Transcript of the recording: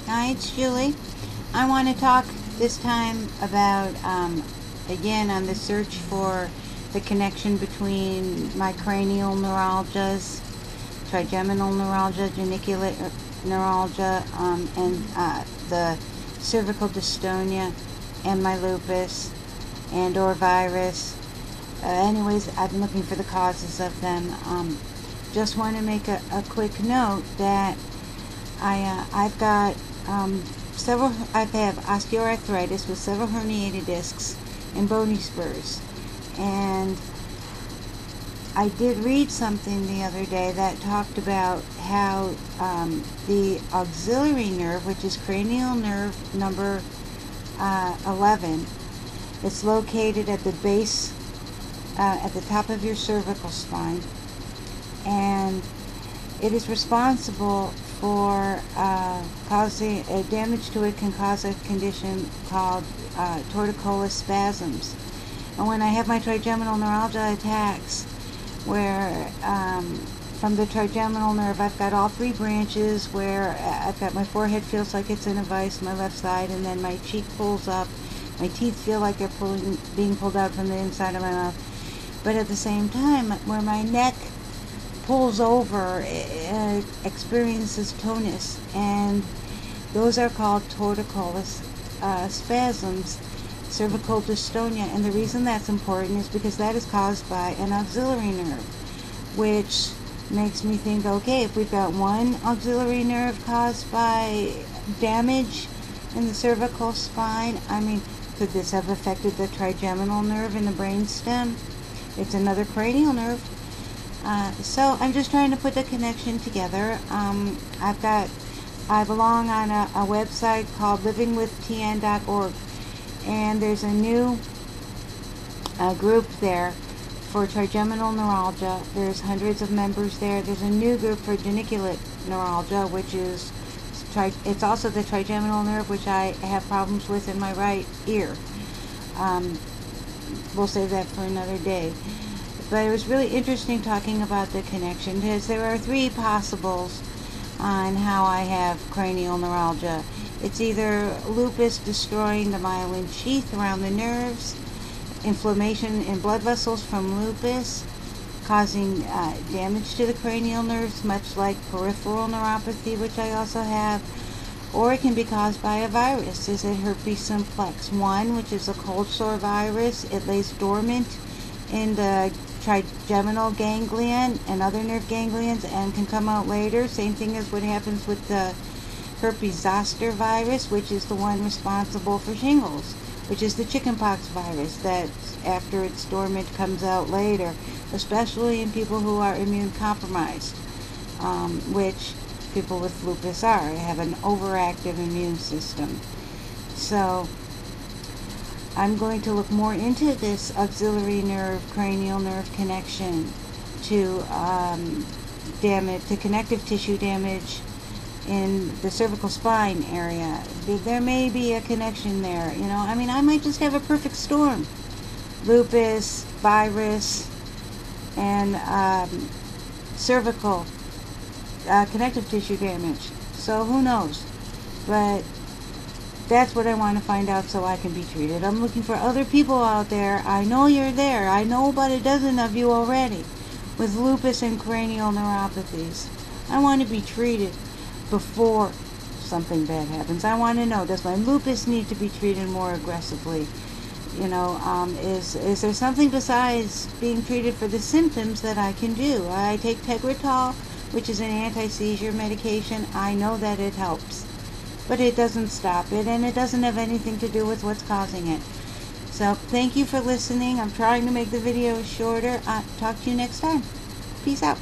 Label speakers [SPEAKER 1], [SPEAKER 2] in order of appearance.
[SPEAKER 1] Hi, it's Julie. I want to talk this time about, again, on the search for the connection between my cranial neuralgias, trigeminal neuralgia, geniculate neuralgia, and the cervical dystonia, and my lupus, and or virus. Anyways, I've been looking for the causes of them. Just want to make a quick note that I've got I have osteoarthritis with several herniated discs and bony spurs, and I did read something the other day that talked about how the auxiliary nerve, which is cranial nerve number 11, it's located at the base, at the top of your cervical spine, and it is responsible for causing damage to it. Can cause a condition called torticollis spasms. And when I have my trigeminal neuralgia attacks, where from the trigeminal nerve, I've got all three branches, where I've got my forehead feels like it's in a vice, my left side, and then my cheek pulls up, my teeth feel like they're being pulled out from the inside of my mouth, but at the same time, where my neck pulls over, experiences tonus, and those are called torticollis spasms, cervical dystonia. And the reason that's important is because that is caused by an auxiliary nerve, which makes me think, okay, if we've got one auxiliary nerve caused by damage in the cervical spine, I mean, could this have affected the trigeminal nerve in the brainstem? It's another cranial nerve. So I'm just trying to put the connection together. I belong on a website called livingwithtn.org, and there's a new group there for trigeminal neuralgia. There's hundreds of members there. There's a new group for geniculate neuralgia, which is it's also the trigeminal nerve, which I have problems with in my right ear. We'll save that for another day. But it was really interesting talking about the connection, because there are three possibles on how I have cranial neuralgia. It's either lupus destroying the myelin sheath around the nerves, inflammation in blood vessels from lupus causing damage to the cranial nerves, much like peripheral neuropathy, which I also have, or it can be caused by a virus. Is it herpes simplex 1, which is a cold sore virus? It lays dormant in the trigeminal ganglion and other nerve ganglions and can come out later. Same thing as what happens with the herpes zoster virus, which is the one responsible for shingles, which is the chickenpox virus that after it's dormant comes out later, especially in people who are immune compromised, which people with lupus are. They have an overactive immune system. So I'm going to look more into this auxiliary nerve, cranial nerve connection to damage, to connective tissue damage in the cervical spine area. There may be a connection there, you know. I mean, I might just have a perfect storm. Lupus, virus, and cervical connective tissue damage. So who knows? But that's what I want to find out so I can be treated. I'm looking for other people out there. I know you're there. I know about a dozen of you already with lupus and cranial neuropathies. I want to be treated before something bad happens. I want to know, does my lupus need to be treated more aggressively? You know, is there something besides being treated for the symptoms that I can do? I take Tegretol, which is an anti-seizure medication. I know that it helps, but it doesn't stop it, and it doesn't have anything to do with what's causing it. So thank you for listening. I'm trying to make the video shorter. Talk to you next time. Peace out.